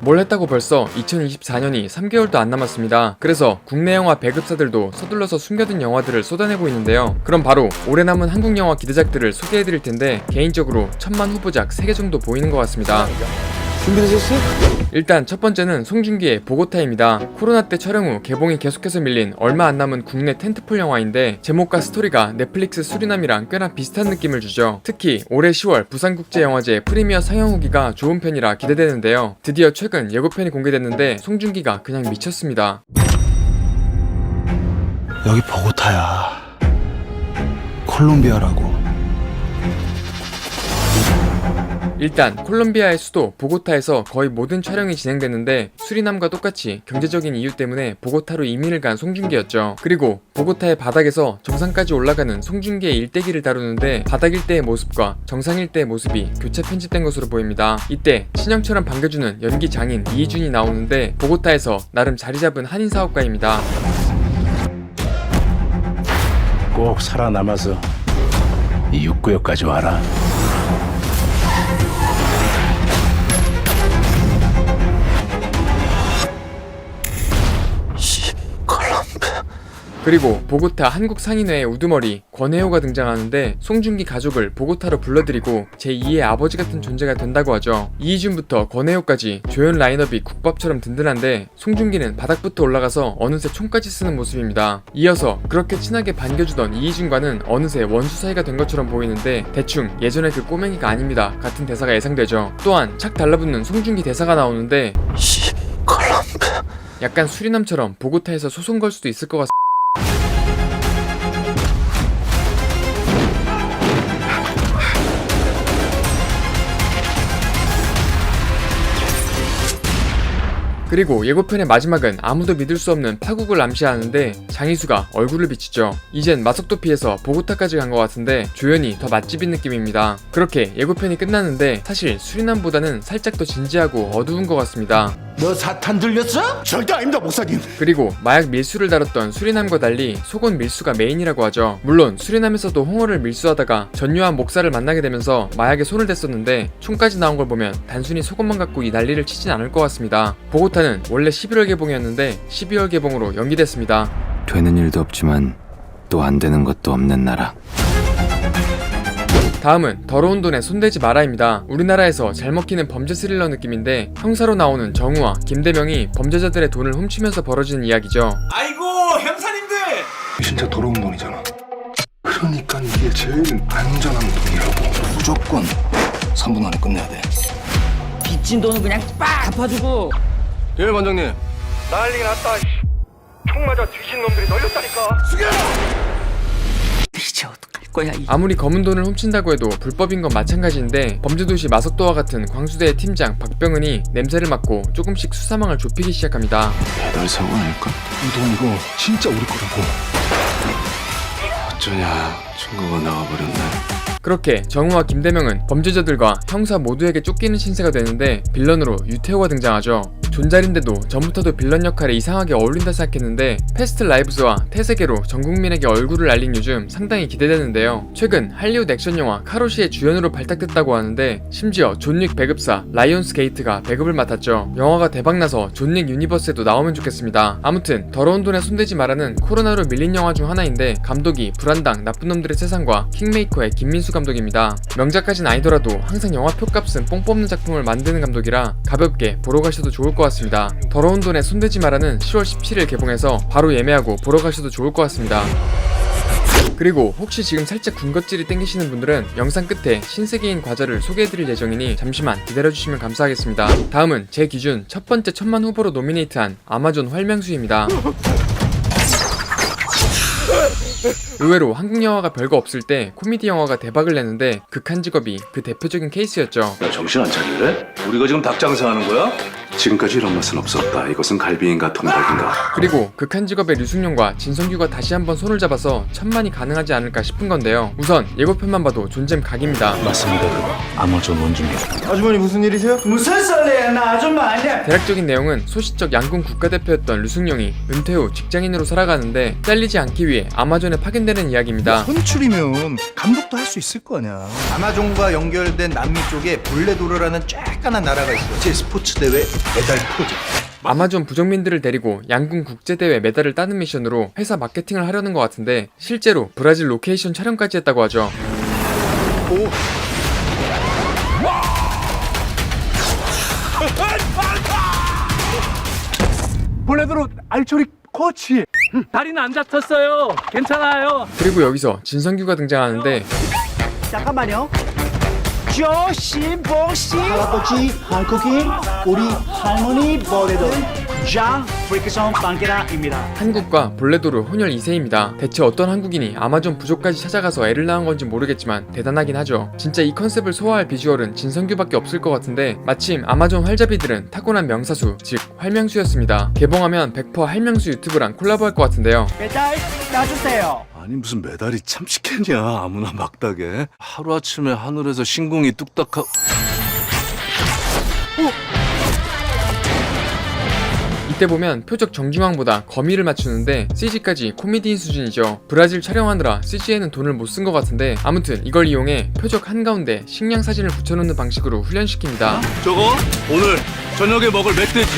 뭘 했다고 벌써 2024년이 3개월도 안 남았습니다. 그래서 국내 영화 배급사들도 서둘러서 숨겨둔 영화들을 쏟아내고 있는데요. 그럼 바로 올해 남은 한국 영화 기대작들을 소개해드릴 텐데 개인적으로 1000만 후보작 3개 정도 보이는 것 같습니다. 준비되셨어요? 일단 첫 번째는 송중기의 보고타입니다. 코로나 때 촬영 후 개봉이 계속해서 밀린 얼마 안 남은 국내 텐트폴 영화인데 제목과 스토리가 넷플릭스 수리남이랑 꽤나 비슷한 느낌을 주죠. 특히 올해 10월 부산국제영화제 프리미어 상영 후기가 좋은 편이라 기대되는데요. 드디어 최근 예고편이 공개됐는데 송중기가 그냥 미쳤습니다. 여기 보고타야. 콜롬비아라고. 일단 콜롬비아의 수도 보고타에서 거의 모든 촬영이 진행됐는데 수리남과 똑같이 경제적인 이유 때문에 보고타로 이민을 간 송중기였죠. 그리고 보고타의 바닥에서 정상까지 올라가는 송중기의 일대기를 다루는데 바닥 일대의 모습과 정상 일대의 모습이 교차 편집된 것으로 보입니다. 이때 신형처럼 반겨주는 연기 장인 이희준이 나오는데 보고타에서 나름 자리 잡은 한인 사업가입니다. 꼭 살아남아서 이 육구역까지 와라. 그리고 보고타 한국 상인회의 우두머리 권혜호가 등장하는데 송중기 가족을 보고타로 불러들이고 제2의 아버지 같은 존재가 된다고 하죠. 이희준부터 권혜호까지 조연 라인업이 국밥처럼 든든한데 송중기는 바닥부터 올라가서 어느새 총까지 쓰는 모습입니다. 이어서 그렇게 친하게 반겨주던 이희준과는 어느새 원수 사이가 된 것처럼 보이는데 대충 예전의 그 꼬맹이가 아닙니다 같은 대사가 예상되죠. 또한 착 달라붙는 송중기 대사가 나오는데 약간 수리남처럼 보고타에서 소송 걸 수도 있을 것 같습니다. 그리고 예고편의 마지막은 아무도 믿을 수 없는 파국을 암시하는데 장희수가 얼굴을 비치죠. 이젠 마석도 피해서 보고타까지 간 것 같은데 조연이 더 맛집인 느낌입니다. 그렇게 예고편이 끝났는데 사실 수리남보다는 살짝 더 진지하고 어두운 것 같습니다. 너 사탄 들렸어? 절대 아닙니다, 목사님. 그리고 마약 밀수를 다뤘던 수리남과 달리 속옷 밀수가 메인이라고 하죠. 물론 수리남에서도 홍어를 밀수하다가 전유한 목사를 만나게 되면서 마약에 손을 댔었는데 총까지 나온 걸 보면 단순히 속옷만 갖고 이 난리를 치진 않을 것 같습니다. 보고타는 원래 11월 개봉이었는데 12월 개봉으로 연기됐습니다. 되는 일도 없지만 또 안 되는 것도 없는 나라. 다음은 더러운 돈에 손대지 마라입니다. 우리나라에서 잘 먹히는 범죄 스릴러 느낌인데 형사로 나오는 정우와 김대명이 범죄자들의 돈을 훔치면서 벌어지는 이야기죠. 아이고, 형사님들! 진짜 더러운 돈이잖아. 그러니까 이게 제일 안전한 돈이라고. 무조건 3분 안에 끝내야 돼. 빚진 돈은 그냥 빡 갚아주고. 예, 반장님. 난리 났다. 총 맞아 뒤진 놈들이 널렸다니까. 죽여! 이제 어떡할 거야 이. 아무리 검은 돈을 훔친다고 해도 불법인 건 마찬가지인데 범죄도시 마석도와 같은 광수대의 팀장 박병은이 냄새를 맡고 조금씩 수사망을 좁히기 시작합니다. 배달 사고 아닐까? 이 돈 이거 진짜 우리 거라고. 어쩌냐, 친구가 나와버렸네. 그렇게 정우와 김대명은 범죄자들과 형사 모두에게 쫓기는 신세가 되는데 빌런으로 유태호가 등장하죠. 존잘인데도 전부터도 빌런 역할에 이상하게 어울린다 생각했는데 패스트 라이브스와 태세계로 전국민에게 얼굴을 알린 요즘 상당히 기대되는데요. 최근 할리우드 액션 영화 카로시의 주연으로 발탁됐다고 하는데 심지어 존윅 배급사 라이온스 게이트가 배급을 맡았죠. 영화가 대박나서 존윅 유니버스에도 나오면 좋겠습니다. 아무튼 더러운 돈에 손대지 마라는 코로나로 밀린 영화 중 하나인데 감독이 불안당 나쁜 놈들의 세상과 킹메이커의 김민수 감독입니다. 명작까진 아니더라도 항상 영화 표값은 뽕 뽑는 작품을 만드는 감독이라 가볍게 보러 가셔도 좋을 것 같습니다. 더러운 돈에 손대지 마라는 10월 17일 개봉해서 바로 예매하고 보러 가셔도 좋을 것 같습니다. 그리고 혹시 지금 살짝 군것질이 땡기시는 분들은 영상 끝에 신세계인 과자를 소개해드릴 예정이니 잠시만 기다려주시면 감사하겠습니다. 다음은 제 기준 첫 번째 1000만 후보로 노미네이트한 아마존 활명수입니다. 의외로 한국 영화가 별거 없을 때 코미디 영화가 대박을 내는데 극한 직업이 그 대표적인 케이스였죠. 야, 정신 안 차릴래? 우리가 지금 닭 장사하는 거야? 지금까지 이런 맛은 없었다. 이것은 갈비인가 통닭인가. 그리고 극한 직업의 류승룡과 진성규가 다시 한번 손을 잡아서 1000만이 가능하지 않을까 싶은 건데요. 우선 예고편만 봐도 존잼 각입니다. 맞습니다. 아마존 원중계. 아주머니 무슨 일이세요? 무슨 썰래야? 나 아줌마 아니야. 대략적인 내용은 소시적 양궁 국가대표였던 류승룡이 은퇴 후 직장인으로 살아가는데 잘리지 않기 위해 아마존에 파견되는 이야기입니다. 선출이면 감독도 할 수 있을 거 아니야. 아마존과 연결된 남미 쪽에 볼레도르라는 쬐깐한 나라가 있어. 제 스포츠 대회 메달 프로젝트. 아마존 부족민들을 데리고 양궁 국제대회 메달을 따는 미션으로 회사 마케팅을 하려는 것 같은데 실제로 브라질 로케이션 촬영까지 했다고 하죠. 볼레드로 알초리 코치. 다리는 안 다쳤어요. 괜찮아요. 그리고 여기서 진성규가 등장하는데 잠깐만요. 조심봉씨 할아버지 한국인 우리 할머니 보레도 장 프리크son 빵케라입니다. 한국과 볼레도르 혼혈 2세입니다. 대체 어떤 한국인이 아마존 부족까지 찾아가서 애를 낳은 건지 모르겠지만 대단하긴 하죠. 진짜 이 컨셉을 소화할 비주얼은 진성규밖에 없을 것 같은데 마침 아마존 활잡이들은 타고난 명사수, 즉 활명수였습니다. 개봉하면 100% 활명수 유튜브랑 콜라보할 것 같은데요. 메달 따주세요. 아니 무슨 메달이 참치캔이야. 아무나 막다게. 하루아침에 하늘에서 신궁이 뚝딱하고. 이때 보면 표적 정중앙보다 거미를 맞추는데 CG까지 코미디인 수준이죠. 브라질 촬영하느라 CG에는 돈을 못 쓴 것 같은데 아무튼 이걸 이용해 표적 한가운데 식량 사진을 붙여놓는 방식으로 훈련시킵니다. 저거 오늘 저녁에 먹을 멧돼지.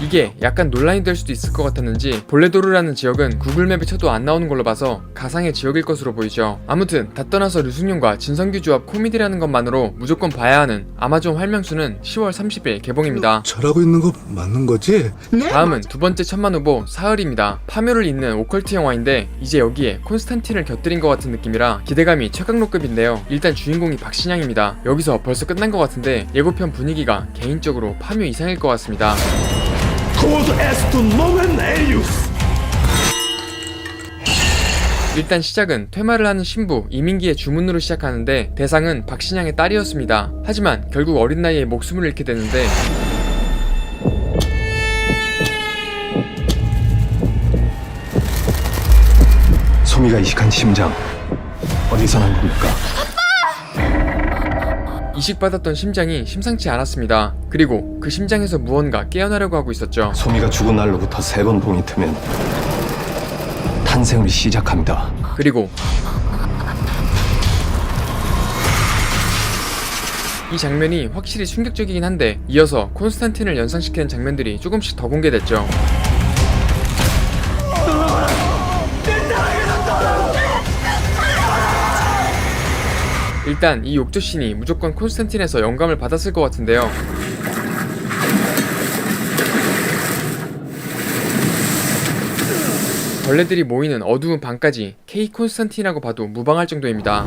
이게 약간 논란이 될 수도 있을 것 같았는지 볼레도르라는 지역은 구글맵에 쳐도 안 나오는 걸로 봐서 가상의 지역일 것으로 보이죠. 아무튼 다 떠나서 류승룡과 진성규 조합 코미디라는 것만으로 무조건 봐야 하는 아마존 활명수는 10월 30일 개봉입니다. 잘하고 있는 거 맞는 거지? 다음은 두 번째 천만 후보 사흘입니다. 파묘를 잇는 오컬트 영화인데 이제 여기에 콘스탄틴을 곁들인 것 같은 느낌이라 기대감이 최강로급인데요. 일단 주인공이 박신양입니다. 여기서 벌써 끝난 것 같은데 예고편 분위기가 개인적으로 파묘 이상일 것 같습니다. 일단 시작은 퇴마를 하는 신부 이민기의 주문으로 시작하는데 대상은 박신양의 딸이었습니다. 하지만 결국 어린 나이에 목숨을 잃게 되는데 소미가 이식한 심장 어디서 난 겁니까? 이식받았던 심장이 심상치 않았습니다. 그리고 그 심장에서 무언가 깨어나려고 하고 있었죠. 소미가 죽은 날로부터 3번 봉이 트면 탄생을 시작합니다. 그리고 이 장면이 확실히 충격적이긴 한데 이어서 콘스탄틴을 연상시키는 장면들이 조금씩 더 공개됐죠. 일단 이 욕조씬이 무조건 콘스탄틴에서 영감을 받았을 것 같은데요. 벌레들이 모이는 어두운 방까지 K 콘스탄틴이라고 봐도 무방할 정도입니다.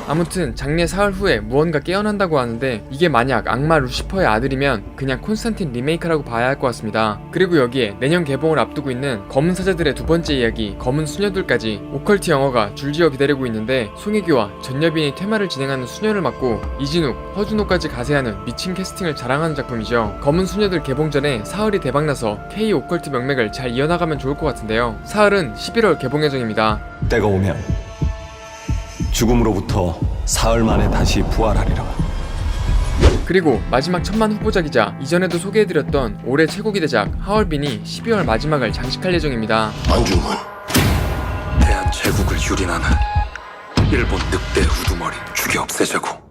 아무튼 장례 사흘 후에 무언가 깨어난다고 하는데 이게 만약 악마 루시퍼의 아들이면 그냥 콘스탄틴 리메이크라고 봐야 할 것 같습니다. 그리고 여기에 내년 개봉을 앞두고 있는 검은 사자들의 두 번째 이야기 검은 수녀들까지 오컬트 영화가 줄지어 기다리고 있는데 송혜교와 전여빈이 퇴마를 진행하는 수녀를 맡고 이진욱, 허준호까지 가세하는 미친 캐스팅을 자랑하는 작품이죠. 검은 수녀들 개봉 전에 사흘이 대박나서 K 오컬트 명맥을 잘 이어나가면 좋을 것 같은데요. 사흘은 11월 개봉 예정입니다. 때가 오면 죽음으로부터 사흘 만에 다시 부활하리라. 그리고 마지막 천만 후보작이자 이전에도 소개해드렸던 올해 최고 기대작 하얼빈이 12월 마지막을 장식할 예정입니다. 안중근 대한 제국을 유린하는 일본 늑대 우두머리 죽여 없애자고.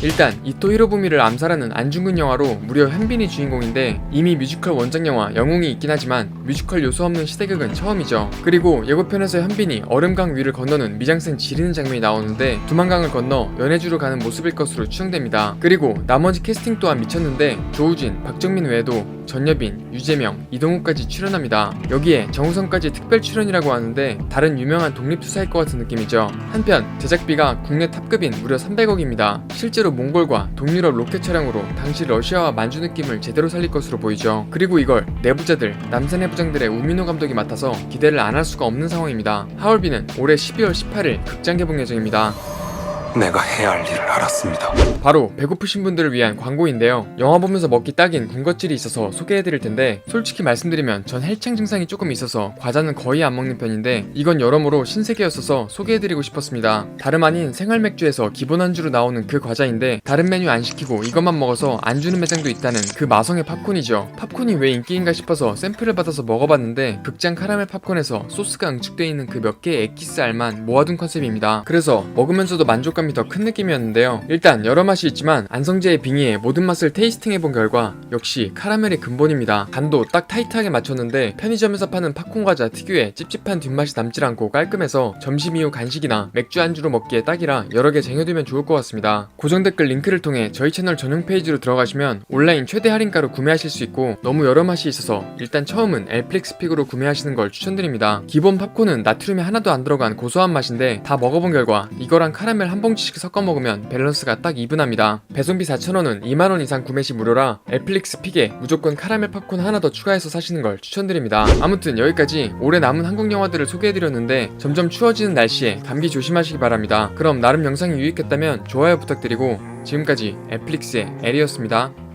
일단 이토 히로부미를 암살하는 안중근 영화로 무려 현빈이 주인공인데 이미 뮤지컬 원작 영화 영웅이 있긴 하지만 뮤지컬 요소 없는 시대극은 처음이죠. 그리고 예고편에서 현빈이 얼음강 위를 건너는 미장센 지리는 장면이 나오는데 두만강을 건너 연해주로 가는 모습일 것으로 추정됩니다. 그리고 나머지 캐스팅 또한 미쳤는데 조우진, 박정민 외에도 전여빈, 유재명, 이동욱까지 출연합니다. 여기에 정우성까지 특별 출연이라고 하는데 다른 유명한 독립투사일 것 같은 느낌이죠. 한편 제작비가 국내 탑급인 무려 300억입니다. 실제로 몽골과 동유럽 로켓 촬영으로 당시 러시아와 만주 느낌을 제대로 살릴 것으로 보이죠. 그리고 이걸 내부자들, 남산 내부장들의 우민호 감독이 맡아서 기대를 안 할 수가 없는 상황입니다. 하얼빈은 올해 12월 18일 극장 개봉 예정입니다. 내가 해야 할 일을 알았습니다. 바로 배고프신 분들을 위한 광고인데요. 영화 보면서 먹기 딱인 군것질이 있어서 소개해드릴 텐데 솔직히 말씀드리면 전 헬창 증상이 조금 있어서 과자는 거의 안 먹는 편인데 이건 여러모로 신세계였어서 소개해드리고 싶었습니다. 다름 아닌 생활맥주에서 기본 안주로 나오는 그 과자인데 다른 메뉴 안 시키고 이것만 먹어서 안 주는 매장도 있다는 그 마성의 팝콘이죠. 팝콘이 왜 인기인가 싶어서 샘플을 받아서 먹어봤는데 극장 카라멜 팝콘에서 소스가 응축되어 있는 그 몇 개의 엑기스 알만 모아둔 컨셉입니다. 그래서 먹으면서도 만족할 만족감이 더 큰 느낌이었는데요. 일단 여러 맛이 있지만 안성재의 빙의에 모든 맛을 테이스팅해본 결과 역시 카라멜이 근본입니다. 간도 딱 타이트하게 맞췄는데 편의점에서 파는 팝콘 과자 특유의 찝찝한 뒷맛이 남질 않고 깔끔해서 점심 이후 간식이나 맥주 안주로 먹기에 딱이라 여러 개 쟁여두면 좋을 것 같습니다. 고정 댓글 링크를 통해 저희 채널 전용 페이지로 들어가시면 온라인 최대 할인가로 구매하실 수 있고 너무 여러 맛이 있어서 일단 처음은 엘플릭스 픽으로 구매하시는 걸 추천드립니다. 기본 팝콘은 나트륨이 하나도 안 들어간 고소한 맛인데 다 먹어본 결과 이거랑 카라멜 한 봉지씩 섞어 먹으면 밸런스가 딱 이분합니다. 배송비 4,000원은 2만원 이상 구매 시 무료라 엘플릭스 픽에 무조건 카라멜 팝콘 하나 더 추가해서 사시는 걸 추천드립니다. 아무튼 여기까지 올해 남은 한국 영화들을 소개해드렸는데 점점 추워지는 날씨에 감기 조심하시기 바랍니다. 그럼 나름 영상이 유익했다면 좋아요 부탁드리고 지금까지 엘플릭스의 엘이었습니다.